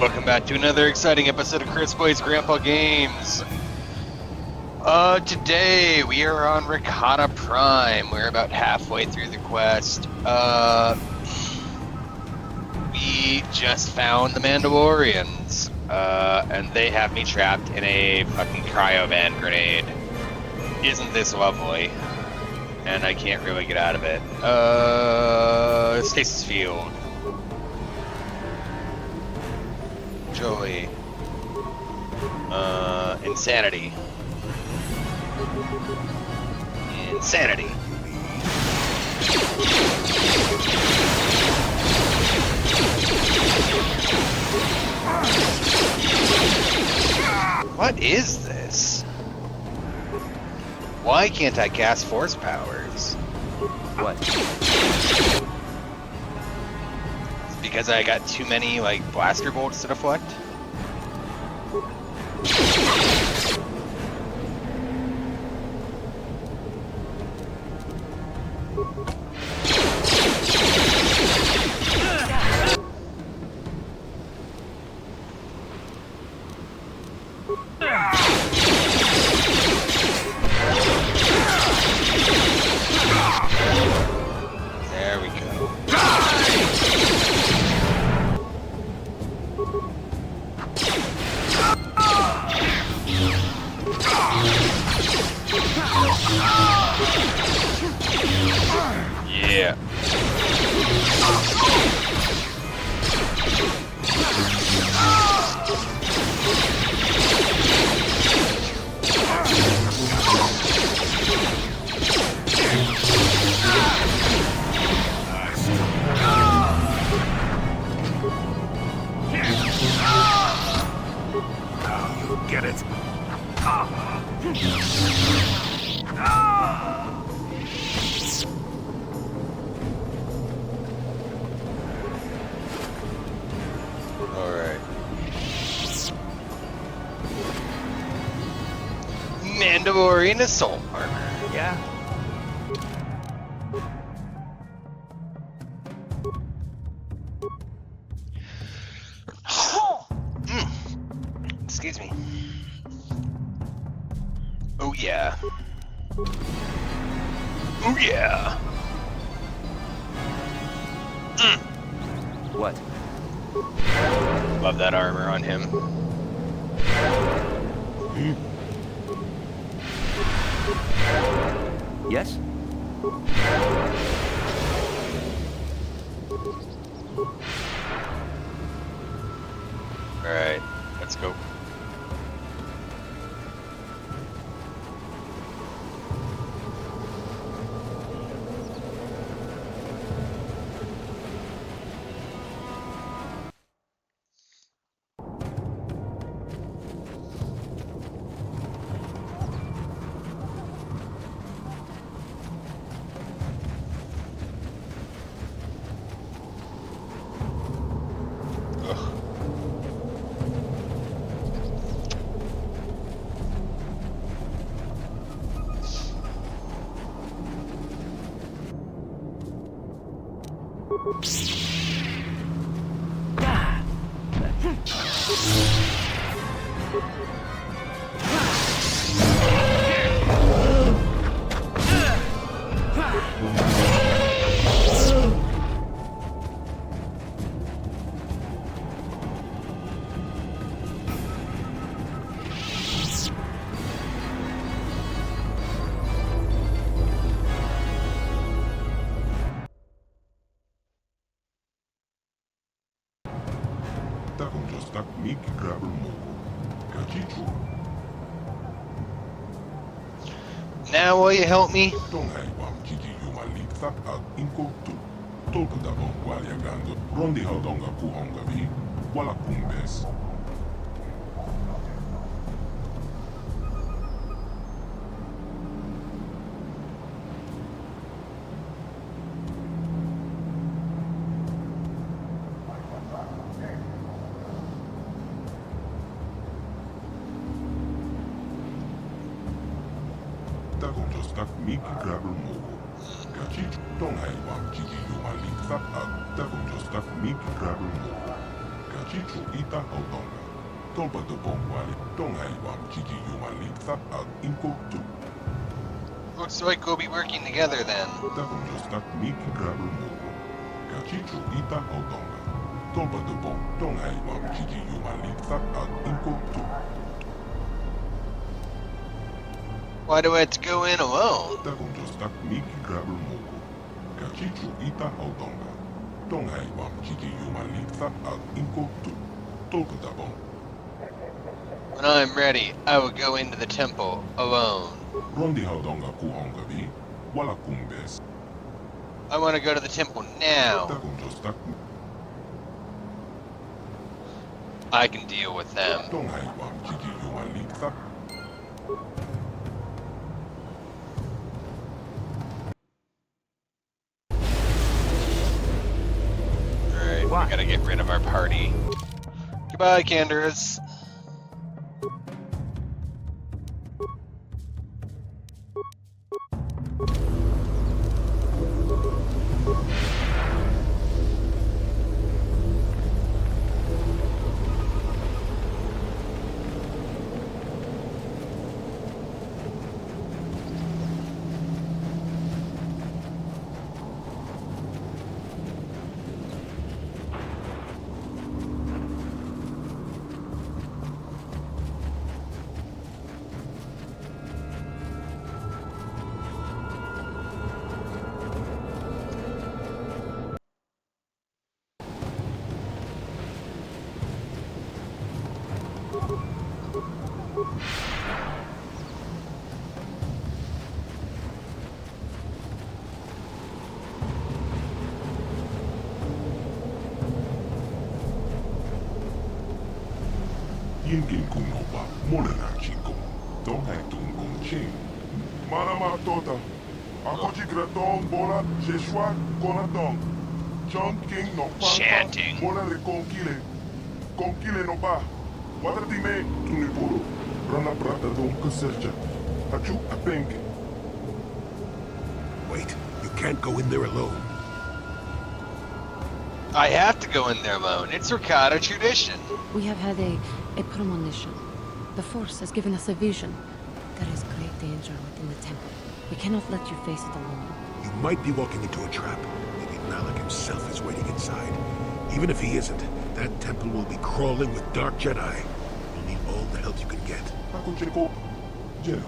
Welcome back to another exciting episode of Chris Boy's Grandpa Games. Today we are on Ricotta Prime. We're about halfway through the quest. We just found the Mandalorians, and they have me trapped in a fucking cryovan grenade. Isn't this lovely? And I can't really get out of it. Stasis Field. Joey. Insanity. Insanity. What is this? Why can't I cast force powers? What? It's because I got too many, like, blaster bolts to deflect? There we go. Yeah. Get it? Alright. Mandalorian assault armor. Yeah. Excuse me. Oh yeah. Oh yeah. What? Love that armor on him. Yes? Alright, let's go. Ugh. Tak mig grabber mo. Kachichu. Now will you help me? Don't hang wam kiki yuma liktak ag inko tu. Tolka dabong walya gando. Rondi haudonga kuhonga vi. Wala kumbes. Tak mig grabber mo. Kachichu. Don't hang wam kiki yuma liktak ag. Tak mig grabber mo. Kachichu ita Odonga. Tolpa de Bongwali, Donghaiwam Chiki Yumalitha Ag Inko Tu. Looks like we'll be working together then. Takon Jostak Miki Grabber Mogo. Kachichu ita Odonga. Tolpa de Bong, Donghaiwam Chiki Yumalitha Ag Inko Tu. Why do I have to go in alone? Takon Jostak Miki Grabber Mogo. Kachichu ita Odonga. Donghaiwam Chiki Yumalitha Ag Inko Tu. Tolpa de Bong. When I'm ready, I will go into the temple alone. Rondi Haudonga Kuhonga Vi. Wala Kumbes. I want to go to the temple now. Takon Jostak I can deal with them. Donghaiwam Chiki Yumalitha. Alright, we What? gotta get rid of our party. Goodbye, Candaris. Yingin Kunoba. Molena Chico. Donghai Tungong Ching. Manama Tota. Akochi Graton Bola Jeshua Konatong. John King no Papa. Chanting. Mola le Conquile. Conquile no Ba. Watatime Tunipuro. Rana Prata Don Kaserja. Achu Apenke. Wait, you can't go in there alone. I have to go in there alone. It's Ricardo tradition. We have had a premonition. The Force has given us a vision. There is great danger within the temple. We cannot let you face it alone. You might be walking into a trap. Maybe Malik himself is waiting inside. Even if he isn't, that temple will be crawling with dark Jedi. You'll need all the help you can get. Akucheko. Jena.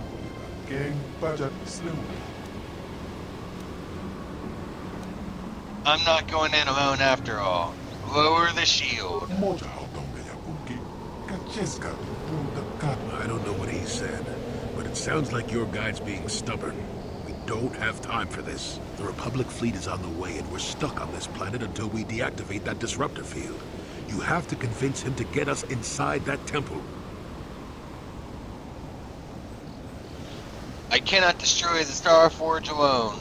Gang Bajat Slim. I'm not going in alone after all. Lower the shield. Moja Haudonga Yapuki. Kacheska. Punta Kat. I don't know what he said, but it sounds like your guide's being stubborn. We don't have time for this. The Republic fleet is on the way, and we're stuck on this planet until we deactivate that disruptor field. You have to convince him to get us inside that temple. I cannot destroy the Star Forge alone.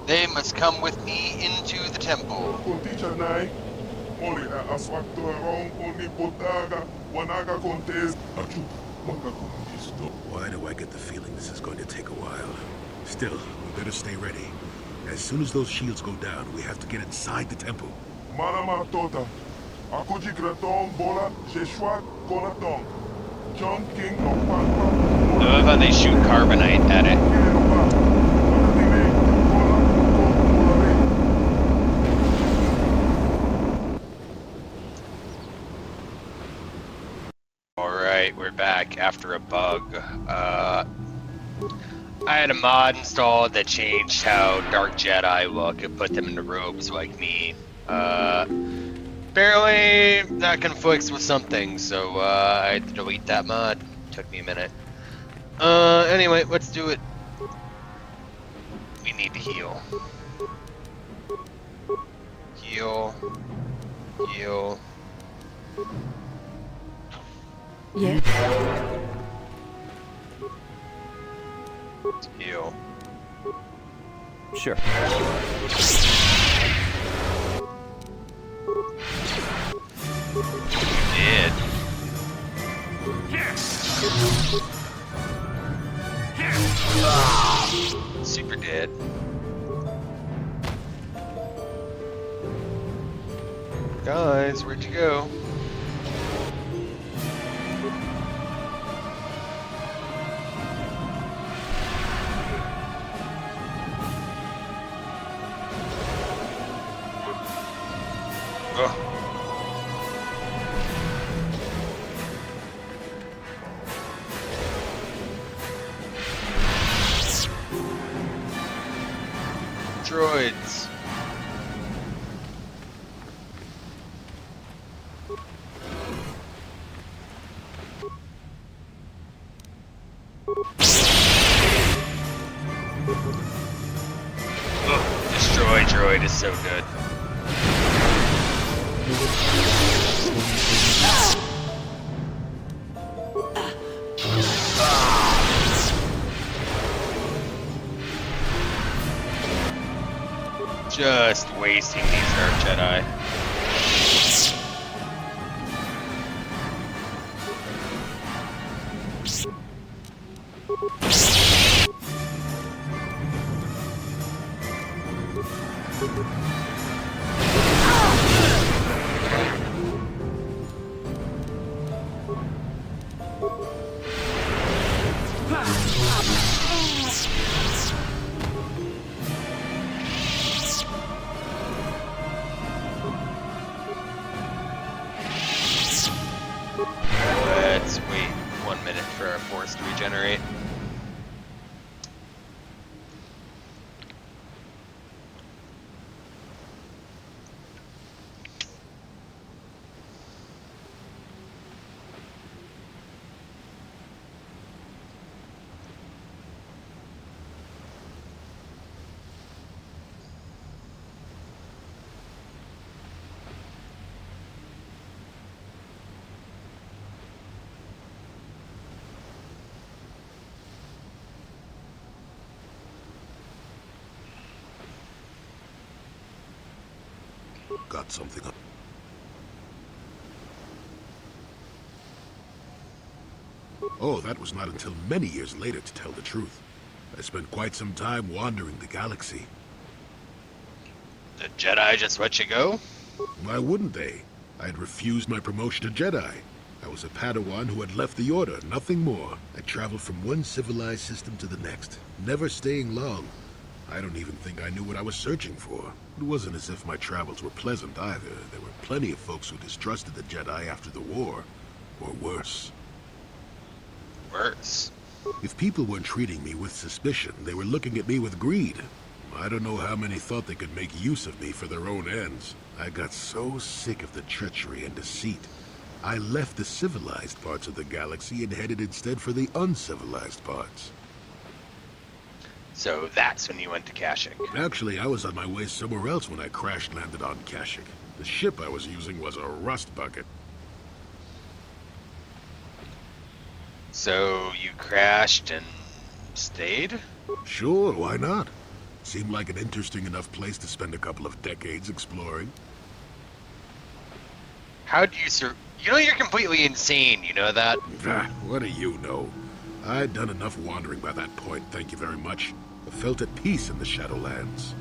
They must come with me into the temple. Conticha Nai. Only Aswakto Ron Oni Potaga. Wanaga Contes. Achu. Waka Contisto. Why do I get the feeling this is going to take a while? Still, we better stay ready. As soon as those shields go down, we have to get inside the temple. Manama Tota. Akuji Graton Bola Jeshua Konatong. John King no Papa. I love how they shoot carbonite at it. Alright, we're back after a bug. I had a mod installed that changed how Dark Jedi look and put them into robes like me. Apparently that conflicts with something, so I had to delete that mod. Took me a minute. Anyway, let's do it. We need to heal. Heal. Heal. Yeah. Heal. Sure. Dead. Super dead. Guys, where'd you go? droids. Oh, destroy droid is so good. Just wasting these Earth Jedi. Let's wait 1 minute for our force to regenerate. Got something up. Oh, that was not until many years later, to tell the truth. I spent quite some time wandering the galaxy. The Jedi just let you go? Why wouldn't they? I had refused my promotion to Jedi. I was a Padawan who had left the Order, nothing more. I traveled from one civilized system to the next, never staying long. I don't even think I knew what I was searching for. It wasn't as if my travels were pleasant either. There were plenty of folks who distrusted the Jedi after the war, or worse. Worse. If people weren't treating me with suspicion, they were looking at me with greed. I don't know how many thought they could make use of me for their own ends. I got so sick of the treachery and deceit. I left the civilized parts of the galaxy and headed instead for the uncivilized parts. So that's when you went to Kashyyyk. Actually, I was on my way somewhere else when I crash-landed on Kashyyyk. The ship I was using was a rust bucket. So you crashed and stayed? Sure, why not? Seemed like an interesting enough place to spend a couple of decades exploring. How do you You know you're completely insane, you know that? Ah, what do you know? I'd done enough wandering by that point, thank you very much. I felt at peace in the Shadowlands.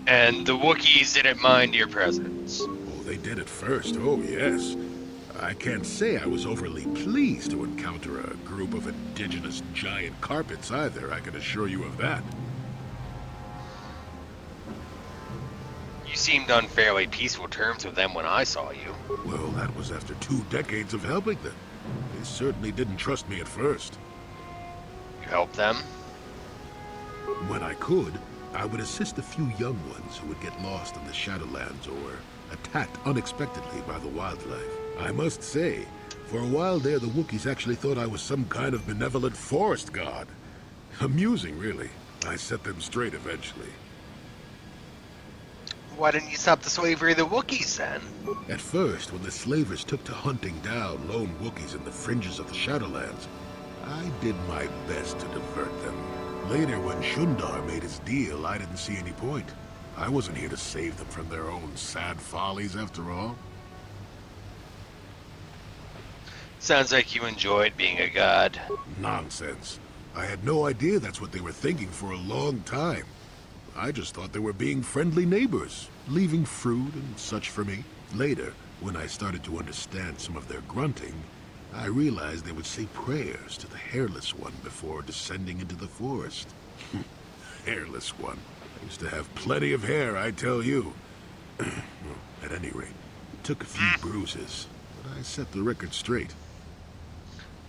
And the Wookiees didn't mind your presence. Oh, they did at first, oh yes. I can't say I was overly pleased to encounter a group of indigenous giant carpets either, I can assure you of that. You seemed on fairly peaceful terms with them when I saw you. Well, that was after 2 decades of helping them. They certainly didn't trust me at first. You helped them? When I could, I would assist a few young ones who would get lost in the Shadowlands or attacked unexpectedly by the wildlife. I must say, for a while there, the Wookiees actually thought I was some kind of benevolent forest god. Amusing, really. I set them straight eventually. Why didn't you stop the slavery of the Wookiees then? At first, when the slavers took to hunting down lone Wookiees in the fringes of the Shadowlands, I did my best to divert them. Later, when Shundar made his deal, I didn't see any point. I wasn't here to save them from their own sad follies, after all. Sounds like you enjoyed being a god. Nonsense. I had no idea that's what they were thinking for a long time. I just thought they were being friendly neighbors, leaving fruit and such for me. Later, when I started to understand some of their grunting, I realized they would say prayers to the Hairless One before descending into the forest. Hairless One. I used to have plenty of hair, I tell you. Well, at any rate, it took a few bruises, but I set the record straight.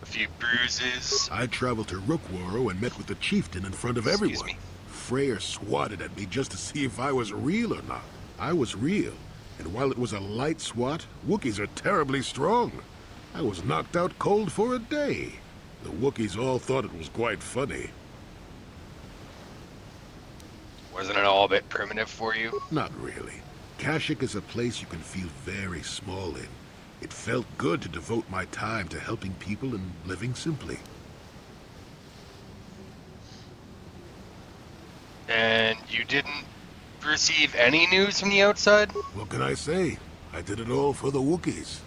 A few bruises. I traveled to Rookworo and met with the chieftain in front of everyone. Me. Freyr swatted at me just to see if I was real or not. I was real, and while it was a light swat, Wookiees are terribly strong. I was knocked out cold for a day. The Wookiees all thought it was quite funny. Wasn't it all a bit primitive for you? Not really. Kashyyyk is a place you can feel very small in. It felt good to devote my time to helping people and living simply. And you didn't receive any news from the outside? What can I say? I did it all for the Wookiees.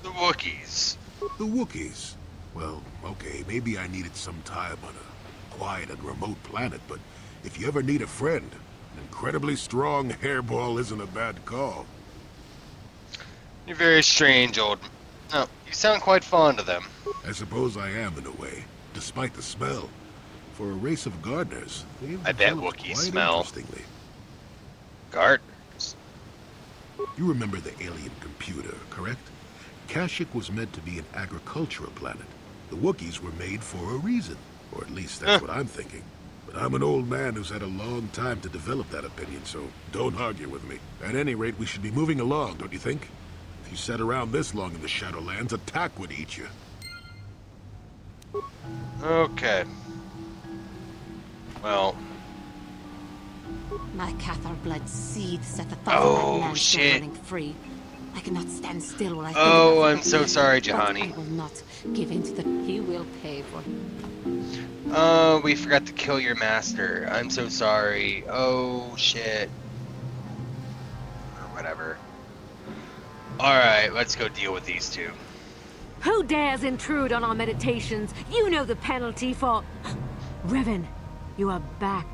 The Wookiees. The Wookiees. Well, okay, maybe I needed some time on a quiet and remote planet, but if you ever need a friend, an incredibly strong hairball isn't a bad call. You're very strange, old... No, you sound quite fond of them. I suppose I am in a way, despite the smell. For a race of gardeners, they've I bet developed Wookiees quite smell. interestingly. Gardeners. You remember the alien computer, correct? Kashyyyk was meant to be an agricultural planet. The Wookiees were made for a reason, or at least that's what I'm thinking. But I'm an old man who's had a long time to develop that opinion, so don't argue with me. At any rate, we should be moving along, don't you think? If you sat around this long in the Shadowlands, attack would eat you. Okay. Well... My Cathar blood seethes at the thought Oh, of that man still shit. running free. I cannot stand still when I think Oh, about it. I'm so sorry, But Juhani. I will not give in to the... He will pay for it. Oh, we forgot to kill your master. I'm so sorry. Oh, shit. Or whatever. Alright, let's go deal with these two. Who dares intrude on our meditations? You know the penalty for... Revan, you are back.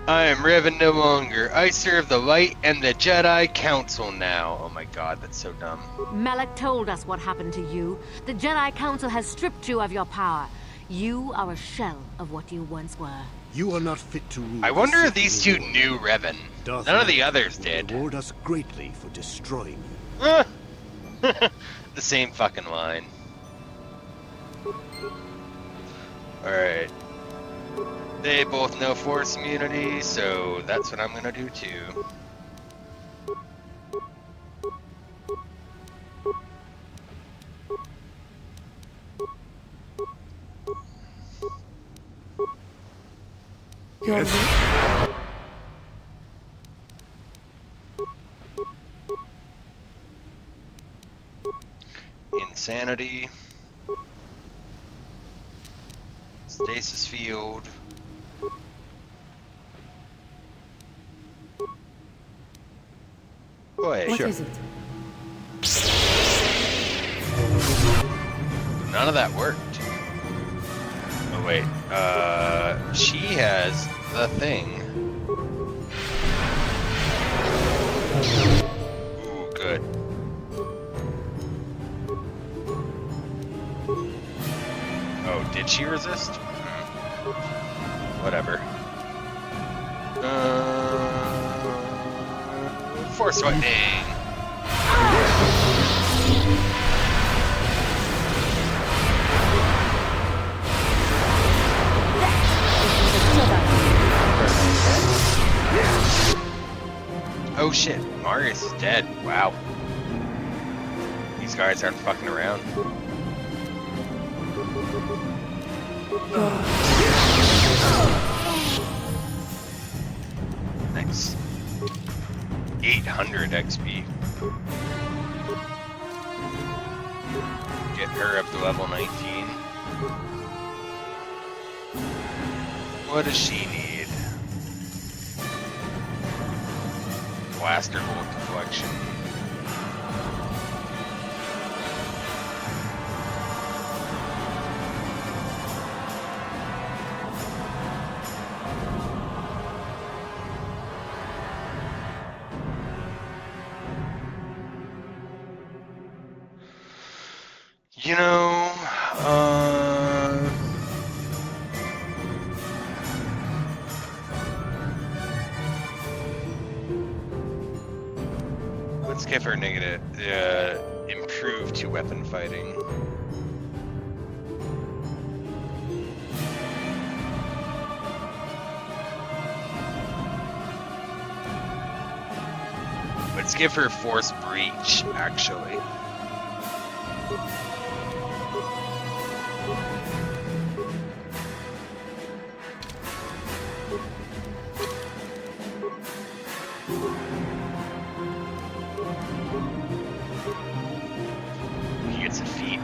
I am Revan no longer. I serve the Light and the Jedi Council now. Oh my god, that's so dumb. Malak told us what happened to you. The Jedi Council has stripped you of your power. You are a shell of what you once were. You are not fit to rule. I wonder the if these city two anymore. knew Revan. Darth None of the Vader others will did. Reward us greatly for destroying you. The same fucking line. Alright. They both know Force immunity, so that's what I'm gonna do too. You're Yes. weak. Insanity. Stasis field. Boy, What is it? none of that worked. Oh wait, she has the thing. Ooh, good. Oh, did she resist? Whatever. Force lightning. Oh shit, Marius is dead. Wow. These guys aren't fucking around. Nice. 800 XP. Get her up to level 19. What does she need? Blaster bolt deflection. You know, let's give her negative, improve to weapon fighting. Let's give her force breach, actually. He gets a feat.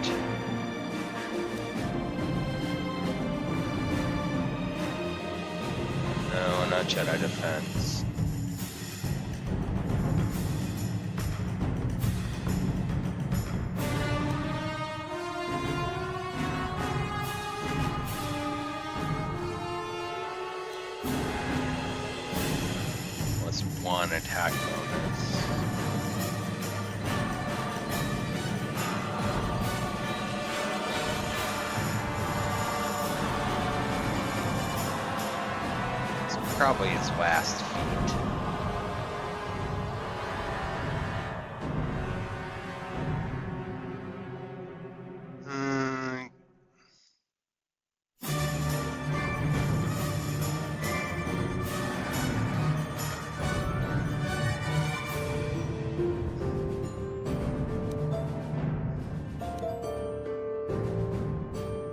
No, not Jedi defense. Plus 1 attack bonus. Probably his last feat.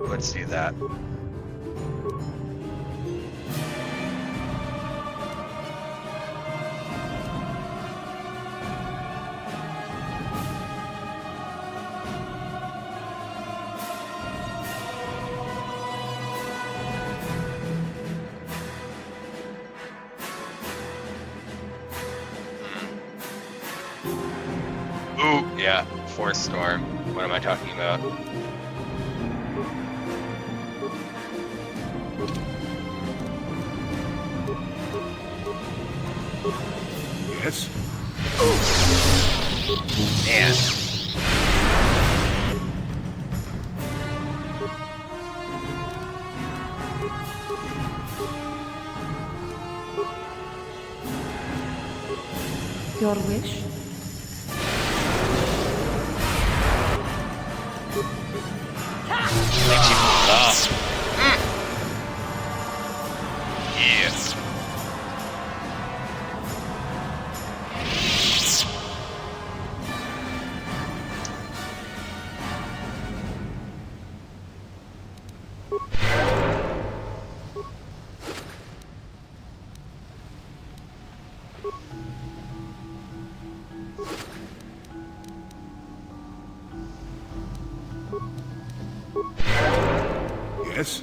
Let's do that. Ooh, yeah, Force Storm. What am I talking about? Yes? Man. Your wish? Makes you pull up. Yes. Yes?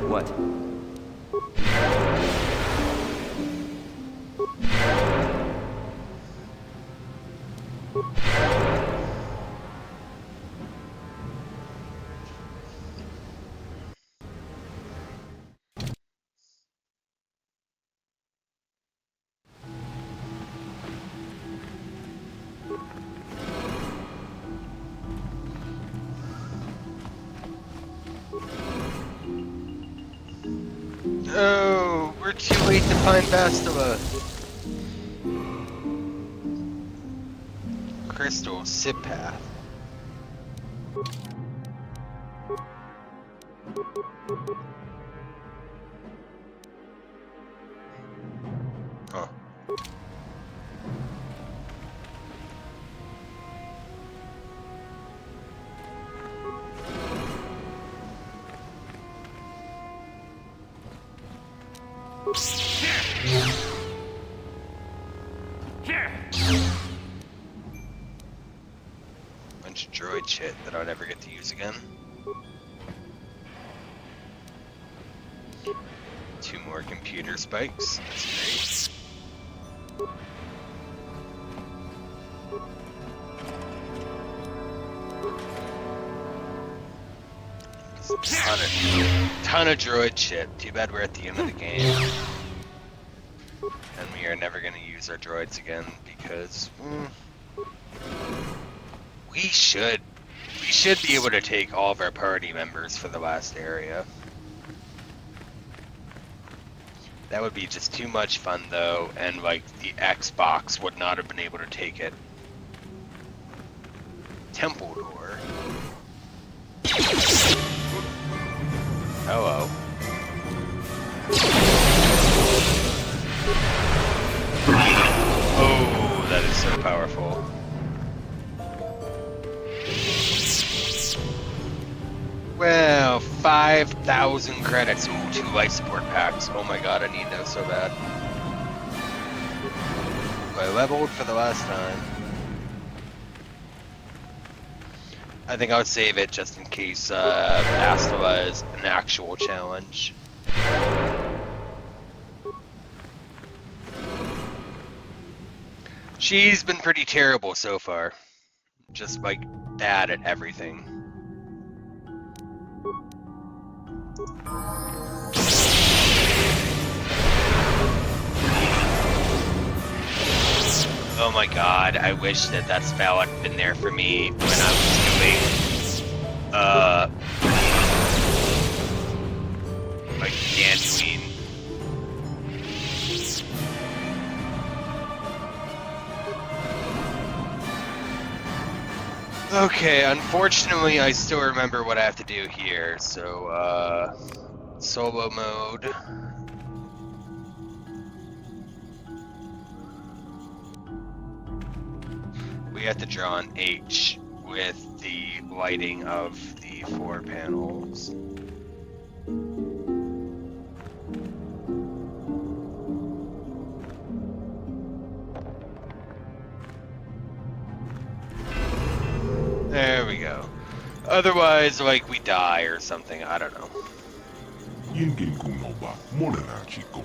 What? Oh, we're too late to find Bastila. Crystal Sip Path. Huh. Bunch of droid shit that I'll never get to use again. 2 more computer spikes. That's great. Ton of droid shit. Too bad we're at the end of the game. And we are never going to use our droids again because we should be able to take all of our party members for the last area. That would be just too much fun though, and like the Xbox would not have been able to take it. Temple door. Hello. powerful. Well, 5,000 credits. Ooh, 2 life support packs. Oh my god, I need those so bad. I leveled for the last time. I think I would save it just in case Asta was an actual challenge. She's been pretty terrible so far. Just like bad at everything. Oh my god, I wish that that spell had been there for me when I was doing, like Dantooine. Okay, unfortunately I still remember what I have to do here, so, solo mode. We have to draw an H with the lighting of the 4 panels. There we go. Otherwise, like, we die or something, I don't know. Yinkin kunoba, molena chico.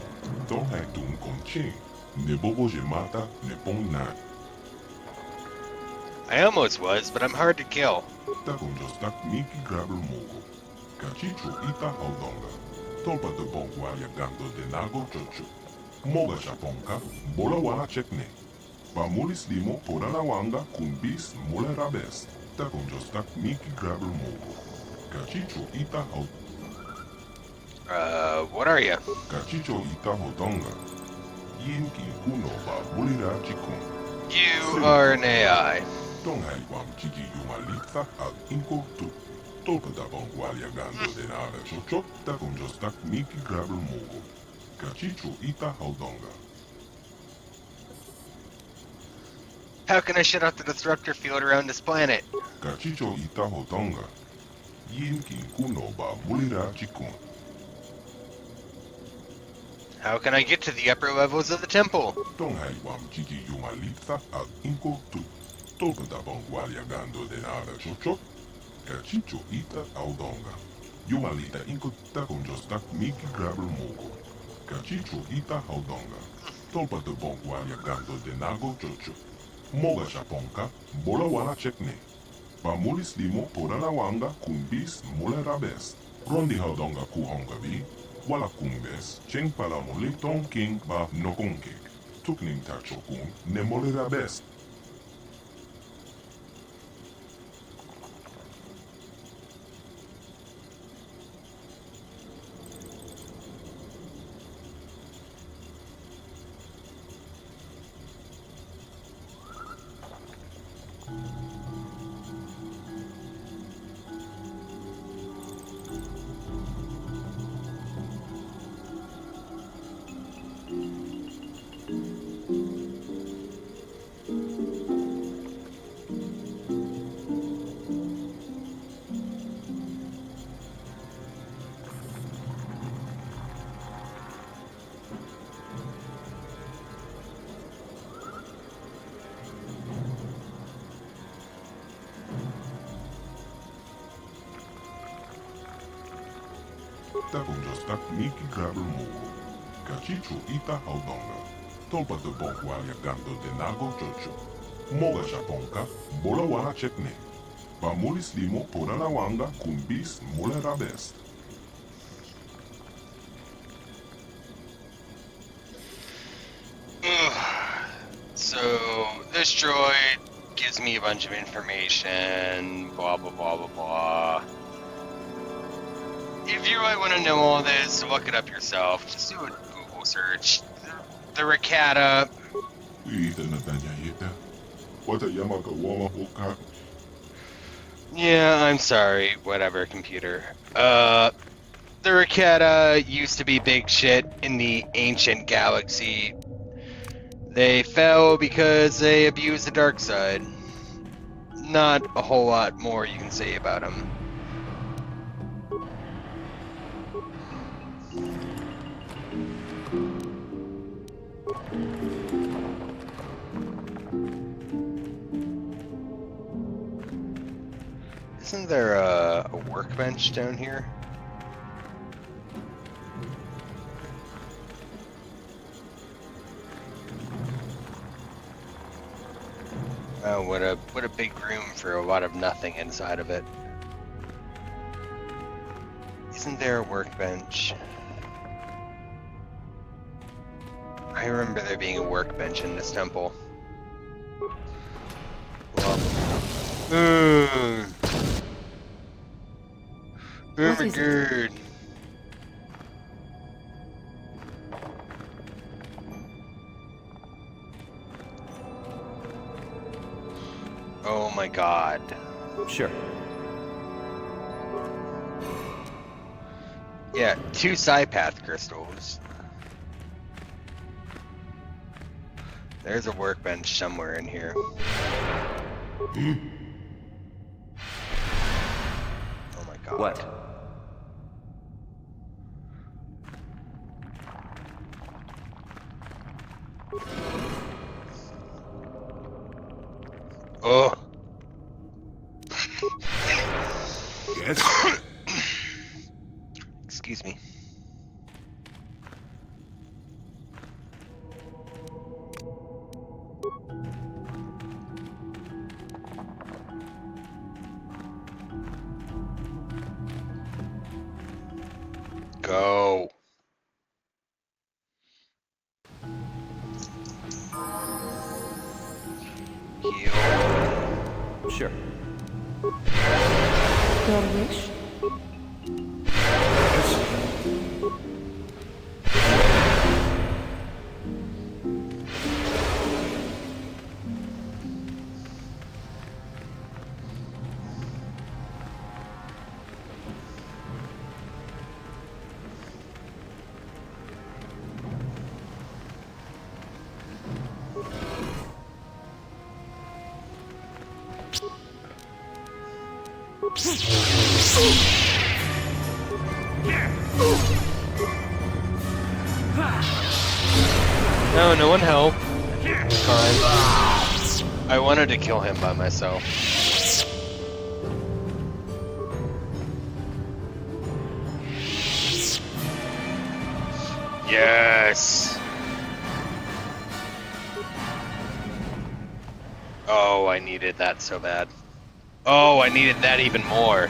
Don't have to conche. Ne bobo mata, ne pon na. I almost was, but I'm hard to kill. Takon just tak miki grabber mogo. Kachicho ita haudonga. Tolpa de bongwalia gando de nago chocho. Moga shaponka, bola wala chekne. Pamulis limo porana wanga kun bis mole rabes. Takon just tak miki grabber mogo. Kachicho ita haudonga. What are you? Kachicho ita haudonga. Yinki kuno ba bulira chikun. You are an AI. Don't have one chiki yumalita al inko tu. Tolpa da bongwalia gando de nada chocho. Takon just tak miki grabber mogo. Kachicho ita haudonga. How can I shut off the disruptor field around this planet? Kachicho ita haudonga. Yinki kuno ba bulira chikun. How can I get to the upper levels of the temple? Don't have one chiki yumalita al inko tu. Tolpa da bongwalia gando de nada chocho. Kachicho ita haudonga. Yumalita inko takon just tak miki grabber mogo. Kachicho ita haudonga. Tolpa de bongwalia gando de nago chocho. Moga shaponka, bola wala chekne. Pamulis limo porana wanga kun bis mole rabes. Rondi haudonga ku honga bi. Wala kumbes, cheng pala mole ton king ba nokonkek. Tukning tacho kun ne mole rabes. Takon just tak miki grabber mogo. Kachicho ita haudonga. Tolpa de bongwalia gando de nago chocho. Moga shaponka, bola wala chekne. Pamulis limo porana wanga kun bis mole rabes. So, this droid gives me a bunch of information, blah blah blah blah blah. If you really want to know all this, look it up yourself. Just do a Google search. The Rakata. Yeah, I'm sorry. Whatever, computer. The Rakata used to be big shit in the ancient galaxy. They fell because they abused the dark side. Not a whole lot more you can say about them. Isn't there a workbench down here? Oh, what a big room for a lot of nothing inside of it. Isn't there a workbench? I remember there being a workbench in this temple. Well, oh What my is it? god. Oh my god. Sure. Yeah, 2 Psypath crystals. There's a workbench somewhere in here. Oh my god. What? Oh. Yes? Excuse me. Go. Heal. Sure. Your wish? No, no one help. Fine. I wanted to kill him by myself. Yes! Oh, I needed that so bad. Oh, I needed that even more.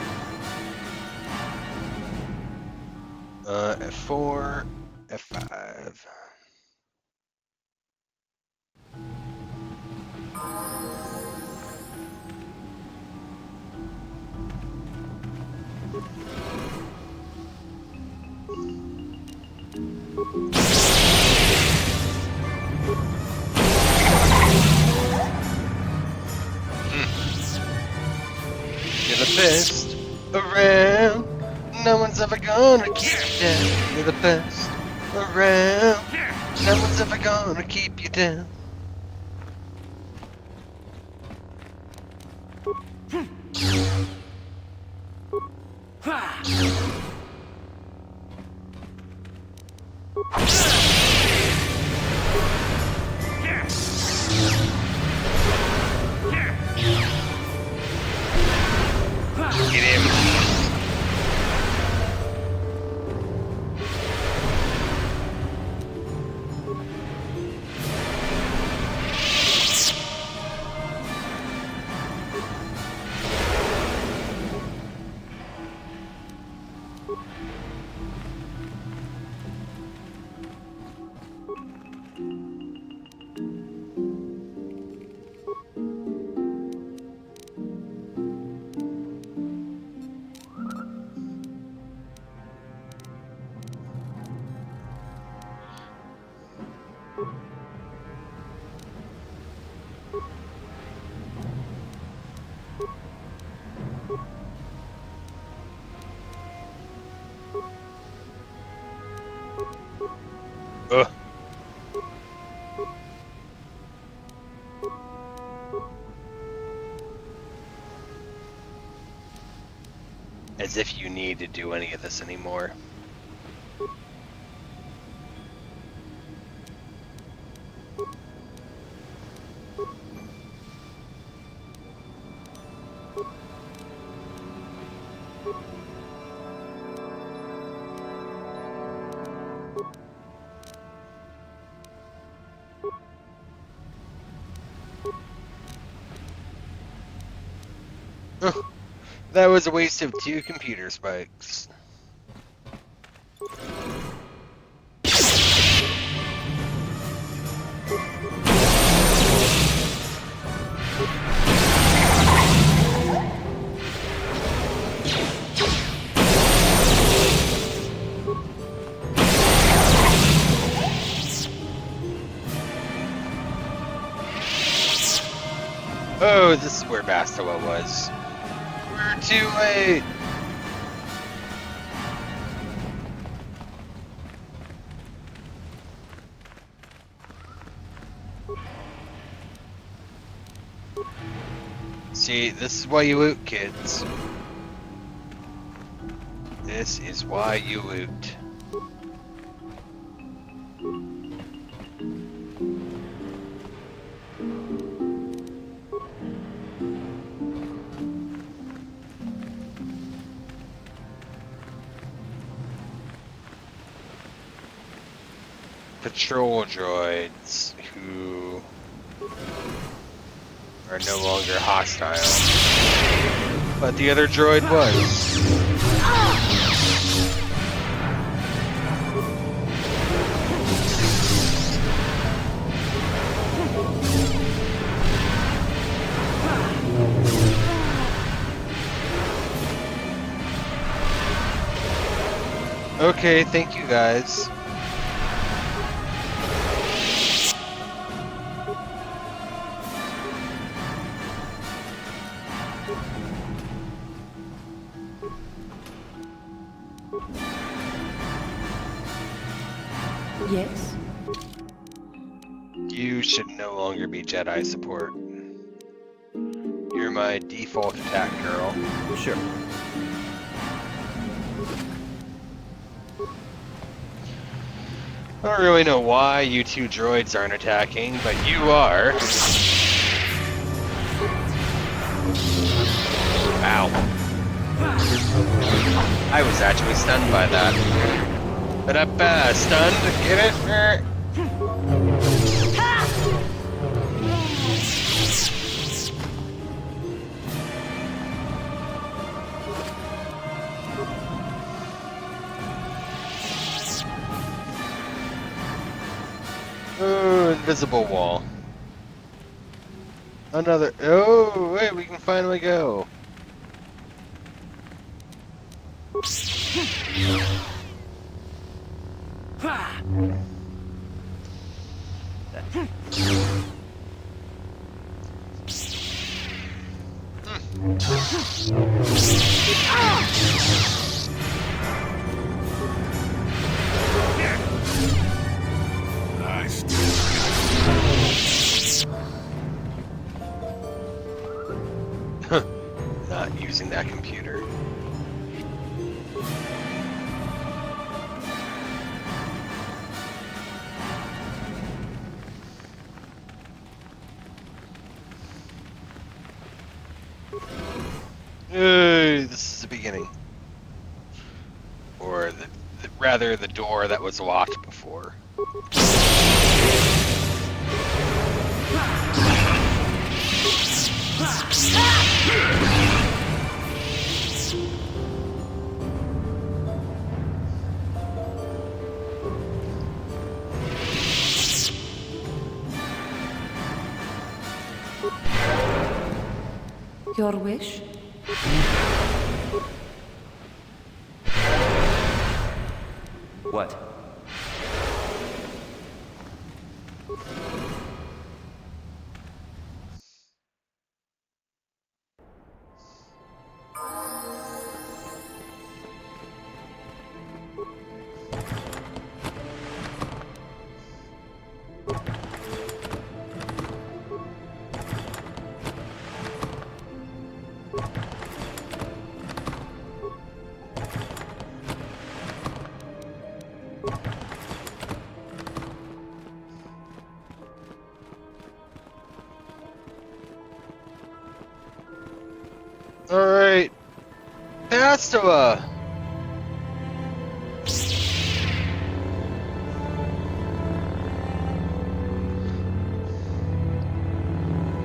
F4, F5. You're the best around. No one's ever gonna keep you down. You're the best around. No one's ever gonna keep you down. Get him. if you need to do any of this anymore. That was a waste of 2 computer spikes. Oh, this is where Bastila was. We're too late! See, this is why you loot, kids. This is why you loot. Patrol droids who are no longer hostile, but the other droid was. Okay, thank you guys. Yes? You should no longer be Jedi support. You're my default attack girl. Sure. I don't really know why you 2 droids aren't attacking, but you are. Ow. I was actually stunned by that. But stunned, get it? Oh, invisible wall. Another. Oh, wait, we can finally go. Nice. Not using that computer. This is the beginning. Or rather the door that was locked before. Your wish? What? Alright. Bastila!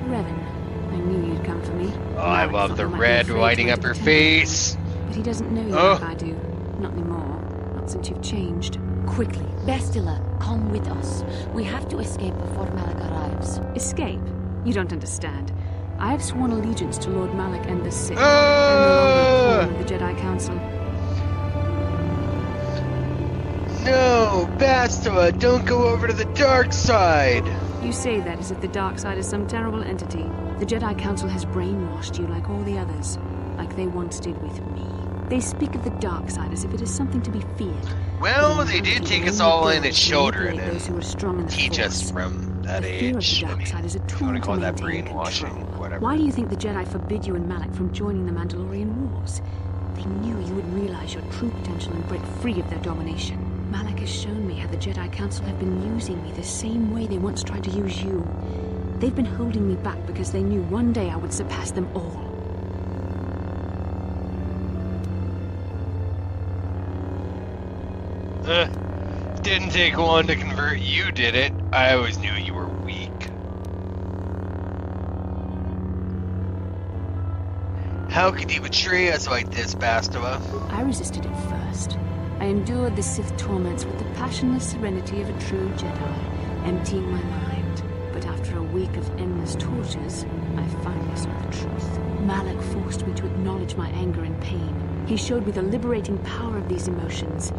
Revan, I knew you'd come for me. Oh, I Malak love thought the you might be red afraid to lighting enter up the her temple. face. But he doesn't know you Oh. like I do. Not anymore. Not since you've changed. Quickly, Bastila, come with us. We have to escape before Malak arrives. Escape? You don't understand. I have sworn allegiance to Lord Malak and the Sith. I'm no longer a pawn of the Jedi Council. No, Bastila, don't go over to the dark side. You say that as if the dark side is some terrible entity. The Jedi Council has brainwashed you like all the others, like they once did with me. They speak of the dark side as if it is something to be feared. Well, But in they did reality, take they us only all go in to its shoulder manipulate and those who are strong in the teach us Force. from that The fear of age. the dark side is a if you tool want to to call that maintain brainwashing, control. whatever. Why do you think the Jedi forbid you and Malak from joining the Mandalorian Wars? They knew you would realize your true potential and break free of their domination. Malak has shown me how the Jedi Council have been using me the same way they once tried to use you. They've been holding me back because they knew one day I would surpass them all. Didn't take long to convert you, did it? I always knew you were weak. How could you betray us like this, Bastila? I resisted at first. I endured the Sith torments with the passionless serenity of a true Jedi, emptying my mind. But after a week of endless tortures, I finally saw the truth. Malak forced me to acknowledge my anger and pain. He showed me the liberating power of these emotions.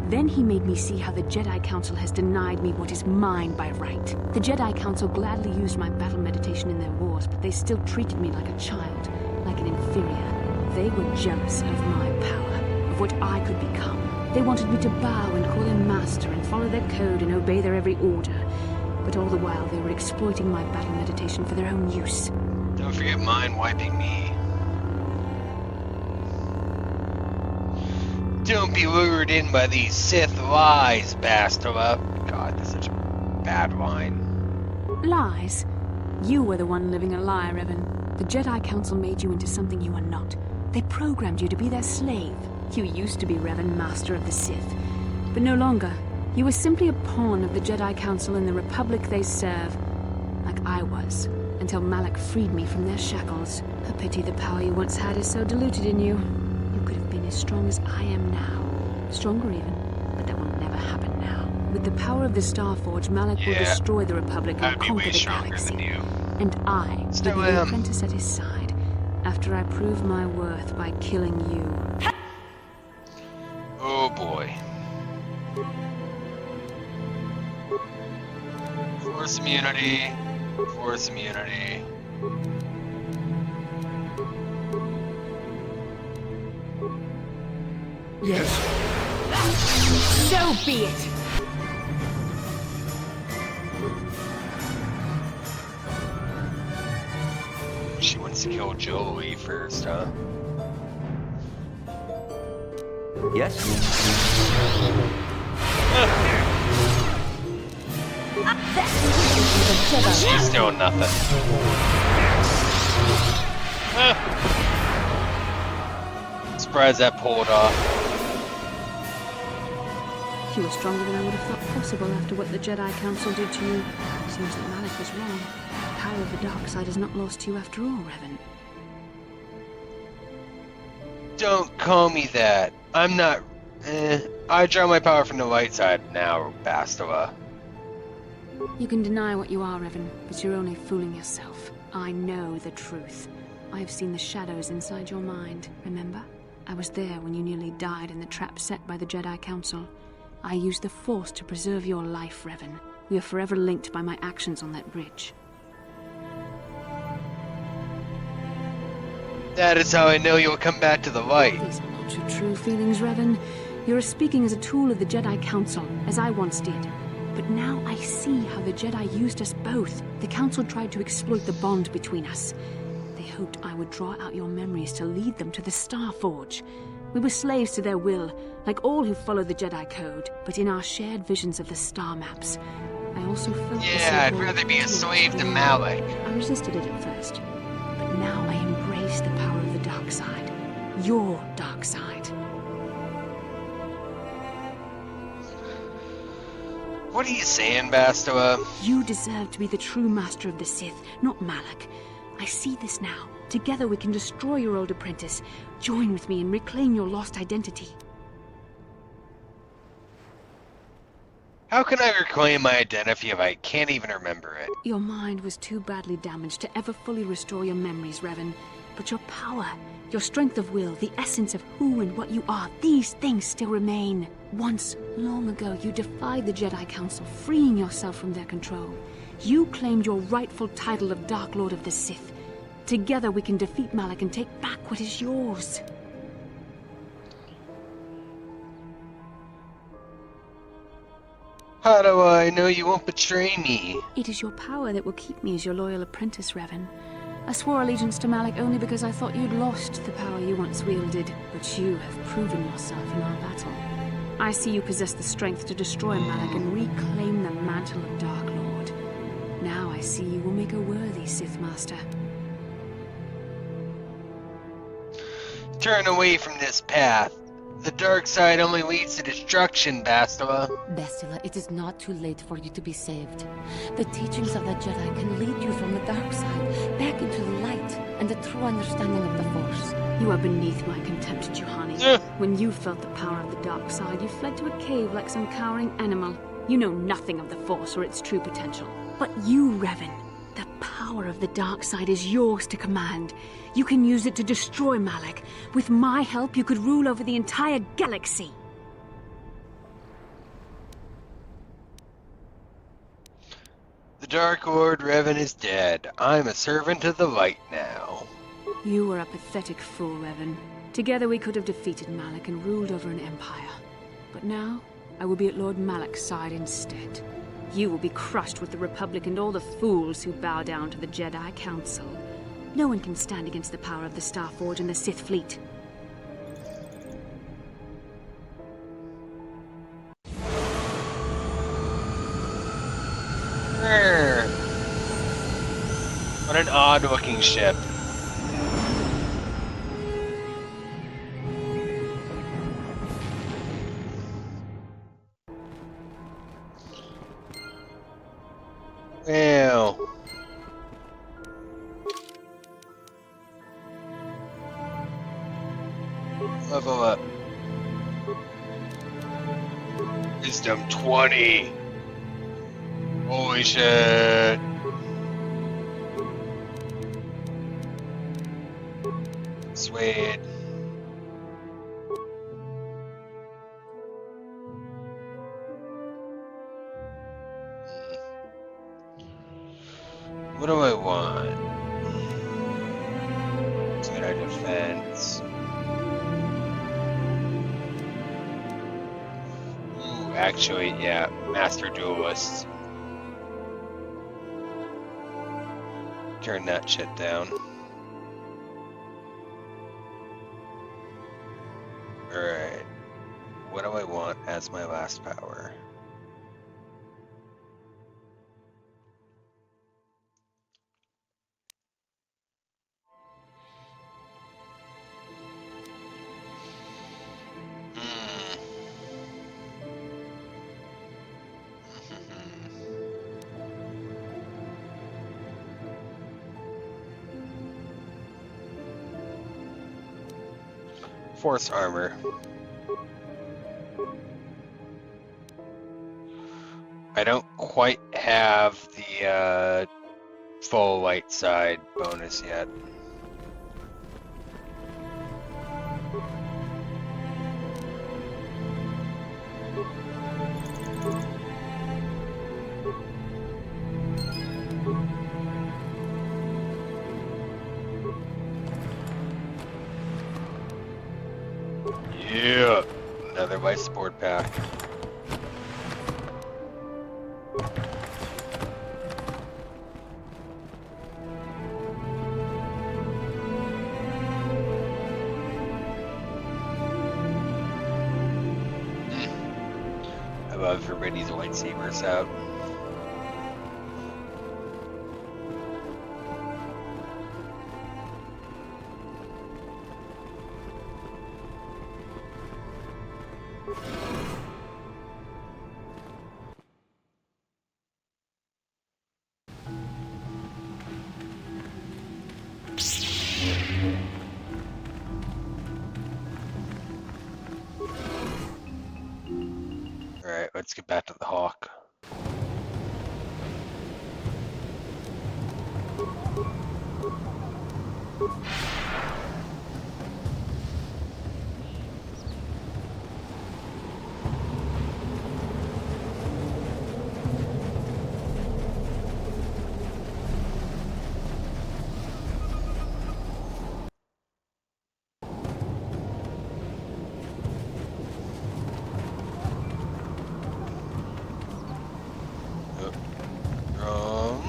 Then he made me see how the Jedi Council has denied me what is mine by right. The Jedi Council gladly used my battle meditation in their wars, but they still treated me like a child, like an inferior. They were jealous of my power, of what I could become. They wanted me to bow and call them master and follow their code and obey their every order. But all the while they were exploiting my battle meditation for their own use. Don't forget mind wiping me. Don't be lured in by these Sith lies, Bastila. God, that's such a bad line. Lies? You were the one living a lie, Revan. The Jedi Council made you into something you are not. They programmed you to be their slave. You used to be Revan, Master of the Sith. But no longer. You were simply a pawn of the Jedi Council in the Republic they serve. Like I was. Until Malak freed me from their shackles. A pity the power you once had is so diluted in you. You could have been as strong as I am now. Stronger even. But that will never happen now. With the power of the Starforge, Malak will destroy the Republic and I'd be conquer way the stronger galaxy. than you. And I will Still be the am. apprentice at his side, after I prove my worth by killing you. Oh boy. Force immunity. Force immunity. Yes. So be it! She wants to kill Joey first, huh? Yes? She's doing nothing. Surprised that pulled off. You were stronger than I would have thought possible after what the Jedi Council did to you. Seems that Malak was wrong. The power of the dark side is not lost to you after all, Revan. Don't call me that. I'm not. I draw my power from the light side now, Bastila. You can deny what you are, Revan, but you're only fooling yourself. I know the truth. I have seen the shadows inside your mind, remember? I was there when you nearly died in the trap set by the Jedi Council. I used the Force to preserve your life, Revan. We are forever linked by my actions on that bridge. That is how I know you'll come back to the light. These are not your true feelings, Revan. You're speaking as a tool of the Jedi Council, as I once did. But now I see how the Jedi used us both. The Council tried to exploit the bond between us. They hoped I would draw out your memories to lead them to the Starforge. We were slaves to their will, like all who followed the Jedi Code, but in our shared visions of the star maps. I also felt Yeah, I'd rather be a slave to Malak. I resisted it at first, but now I embrace face the power of the dark side. Your dark side. What are you saying, Bastila? You deserve to be the true master of the Sith, not Malak. I see this now. Together we can destroy your old apprentice. Join with me and reclaim your lost identity. How can I reclaim my identity if I can't even remember it? Your mind was too badly damaged to ever fully restore your memories, Revan. But your power, your strength of will, the essence of who and what you are, these things still remain. Once, long ago, you defied the Jedi Council, freeing yourself from their control. You claimed your rightful title of Dark Lord of the Sith. Together we can defeat Malak and take back what is yours. How do I know you won't betray me? It is your power that will keep me as your loyal apprentice, Revan. I swore allegiance to Malak only because I thought you'd lost the power you once wielded, but you have proven yourself in our battle. I see you possess the strength to destroy Malak and reclaim the mantle of Dark Lord. Now I see you will make a worthy Sith Master. Turn away from this path. The dark side only leads to destruction, Bastila. Bastila, it is not too late for you to be saved. The teachings of the Jedi can lead you from the dark side, back into the light, and the true understanding of the Force. You are beneath my contempt, Juhani. When you felt the power of the dark side, you fled to a cave like some cowering animal. You know nothing of the Force or its true potential. But you, Revan, the power of the dark side is yours to command. You can use it to destroy Malak. With my help, you could rule over the entire galaxy. The Dark Lord Revan is dead. I'm a servant of the light now. You were a pathetic fool, Revan. Together we could have defeated Malak and ruled over an empire. But now, I will be at Lord Malak's side instead. You will be crushed with the Republic and all the fools who bow down to the Jedi Council. No one can stand against the power of the Starforge and the Sith fleet. What an odd-looking ship. Well... level up. Wisdom 20. Holy shit. Sweet. What do I want? Jedi defense. Ooh, actually, yeah, Master Duelist. Turn that shit down. Alright. What do I want as my last power? Force armor. I don't quite have the full light side bonus yet. Yeah, another life support pack. I love everybody's lightsabers out. Alright, let's get back to the Hawk. Wrong.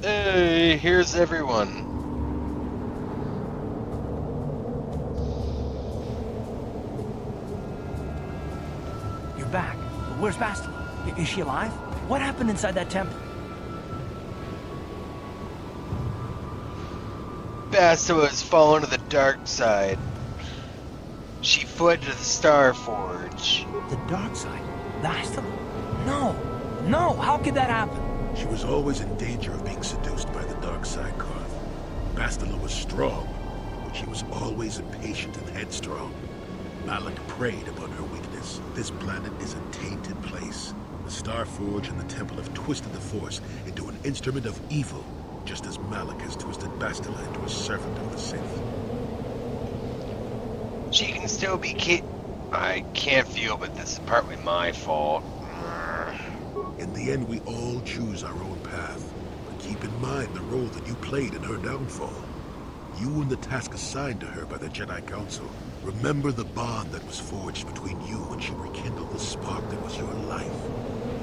Hey, here's everyone. You're back. Where's Bastila? Is she alive? What happened inside that temple? Bastila has fallen to the dark side. She fled to the Star Forge. The dark side? Bastila? No! No! How could that happen? She was always in danger of being seduced by the dark side, Karth. Bastila was strong, but she was always impatient and headstrong. Malak preyed upon her weakness. This planet is a tainted place. The Star Forge and the Temple have twisted the Force into an instrument of evil, just as Malak has twisted Bastila into a servant of the Sith. She can still be I can't feel, but this is partly my fault. In the end, we all choose our own path. But keep in mind the role that you played in her downfall. You and the task assigned to her by the Jedi Council. Remember the bond that was forged between you when she rekindled the spark that was your life.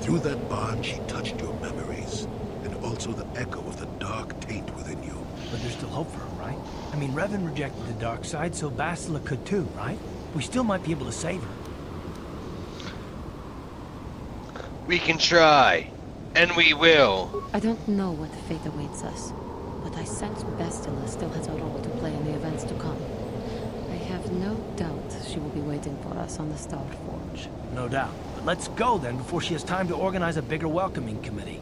Through that bond, she touched your memories, and also the echo of the dark taint within you. But there's still hope for her, right? I mean, Revan rejected the dark side, so Bastila could too, right? We still might be able to save her. We can try, and we will. I don't know what fate awaits us, but I sense Bastila still has a role to play in the events to come. I have no doubt she will be waiting for us on the Star Forge. No doubt. But let's go then before she has time to organize a bigger welcoming committee.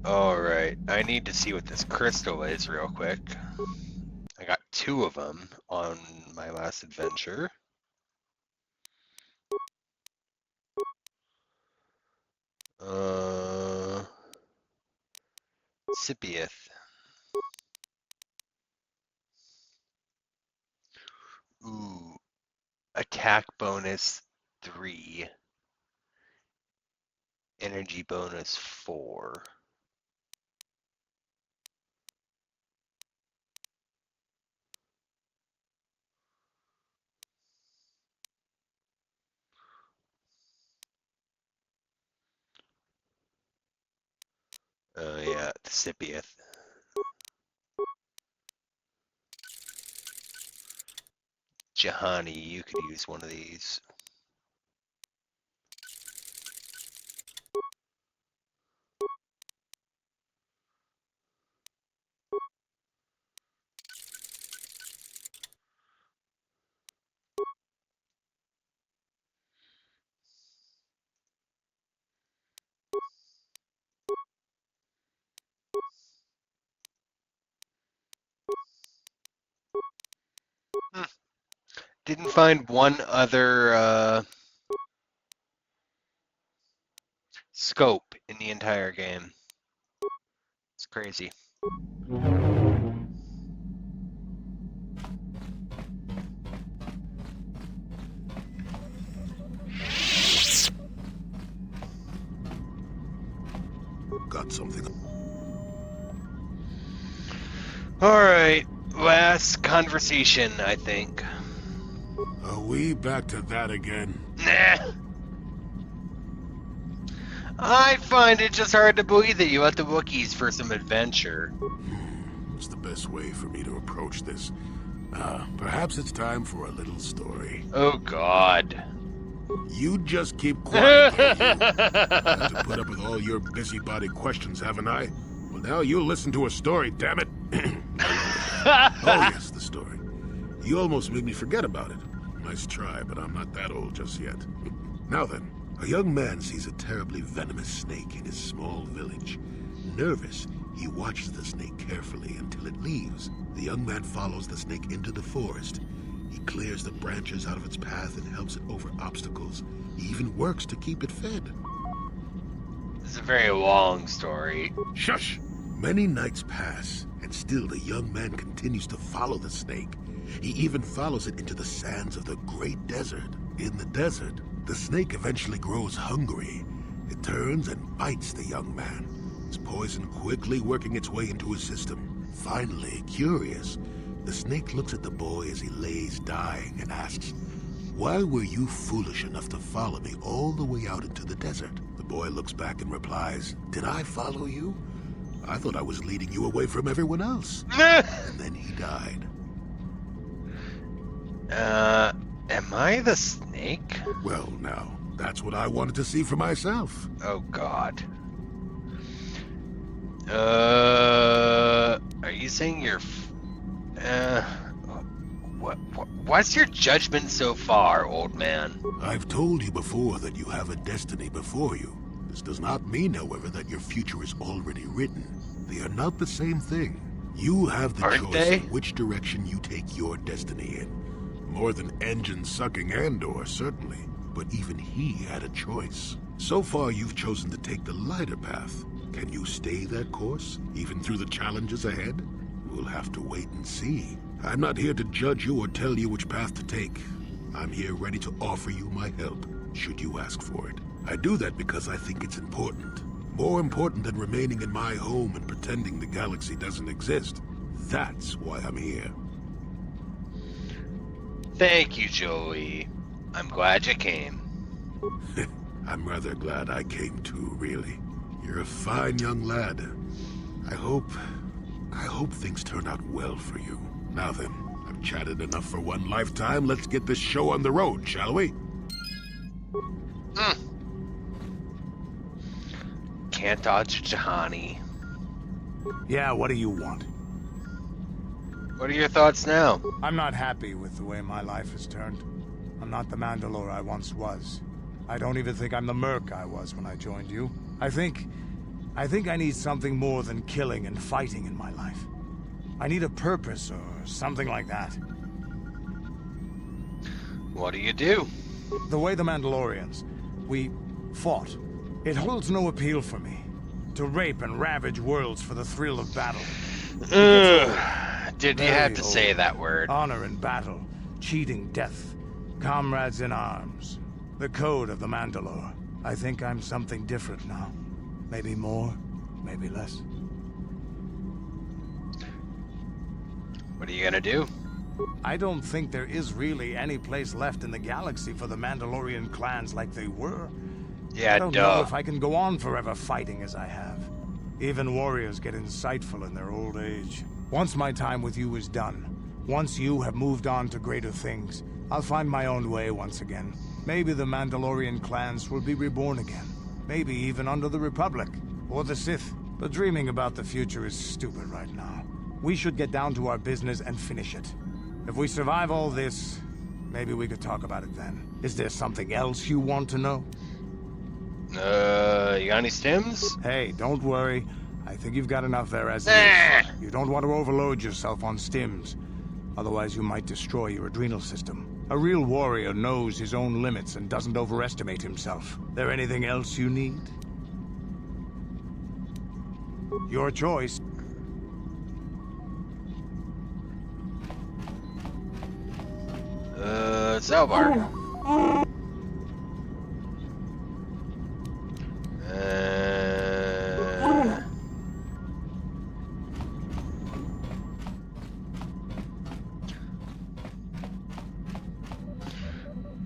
Alright, I need to see what this crystal is real quick. I got 2 of them on my last adventure. Sipieth. Ooh, attack bonus 3. Energy bonus 4. Oh yeah, the Sipieth. Jahani, you could use one of these. Didn't find one other scope in the entire game. It's crazy. Got something. Alright, last conversation, I think. Are we back to that again? Nah. I find it just hard to believe that you let the Wookiees for some adventure. It's the best way for me to approach this. Perhaps it's time for a little story. Oh, God. You just keep quiet, will you? I have to put up with all your busybody questions, haven't I? Well, now you'll listen to a story, damn it. Oh, yes, the story. You almost made me forget about it. Nice try, but I'm not that old just yet. Now then, a young man sees a terribly venomous snake in his small village. Nervous, he watches the snake carefully until it leaves. The young man follows the snake into the forest. He clears the branches out of its path and helps it over obstacles. He even works to keep it fed. This is a very long story. Shush! Many nights pass, and still the young man continues to follow the snake. He even follows it into the sands of the great desert. In the desert, the snake eventually grows hungry. It turns and bites the young man, its poison quickly working its way into his system. Finally, curious, the snake looks at the boy as he lays dying and asks, "Why were you foolish enough to follow me all the way out into the desert?" The boy looks back and replies, "Did I follow you? I thought I was leading you away from everyone else." And then he died. Am I the snake? Well, now, that's what I wanted to see for myself. Oh, God. Are you saying you're... What's your judgment so far, old man? I've told you before that you have a destiny before you. This does not mean, however, that your future is already written. They are not the same thing. You have the Aren't choice they? in which direction you take your destiny in. More than engine-sucking Andor, certainly. But even he had a choice. So far, you've chosen to take the lighter path. Can you stay that course, even through the challenges ahead? We'll have to wait and see. I'm not here to judge you or tell you which path to take. I'm here ready to offer you my help, should you ask for it. I do that because I think it's important. More important than remaining in my home and pretending the galaxy doesn't exist. That's why I'm here. Thank you, Joey. I'm glad you came. I'm rather glad I came too, really. You're a fine young lad. I hope things turn out well for you. Now then, I've chatted enough for one lifetime. Let's get this show on the road, shall we? Can't dodge Jahani. Yeah, what do you want? What are your thoughts now? I'm not happy with the way my life has turned. I'm not the Mandalore I once was. I don't even think I'm the merc I was when I joined you. I think I need something more than killing and fighting in my life. I need a purpose or something like that. What do you do? The way the Mandalorians, we fought. It holds no appeal for me. To rape and ravage worlds for the thrill of battle. Did you have to say that word? Honor in battle, cheating death, comrades in arms. The code of the Mandalore. I think I'm something different now. Maybe more, maybe less. What are you gonna do? I don't think there is really any place left in the galaxy for the Mandalorian clans like they were. Yeah, I don't know if I can go on forever fighting as I have. Even warriors get insightful in their old age. Once my time with you is done, once you have moved on to greater things, I'll find my own way once again. Maybe the Mandalorian clans will be reborn again. Maybe even under the Republic, or the Sith. But dreaming about the future is stupid right now. We should get down to our business and finish it. If we survive all this, maybe we could talk about it then. Is there something else you want to know? You got any stims? Hey, don't worry. I think you've got enough there as it is. You don't want to overload yourself on stims. Otherwise, you might destroy your adrenal system. A real warrior knows his own limits and doesn't overestimate himself. There anything else you need? Your choice. Zelbar.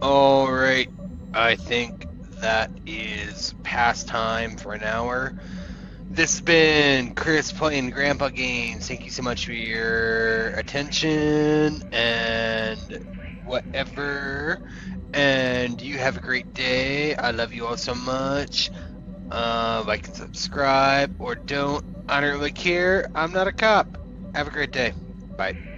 Alright, I think that is past time for an hour. This has been Chris playing Grandpa Games. Thank you so much for your attention and whatever. And you have a great day. I love you all so much. Like and subscribe or don't. I don't really care. I'm not a cop. Have a great day. Bye.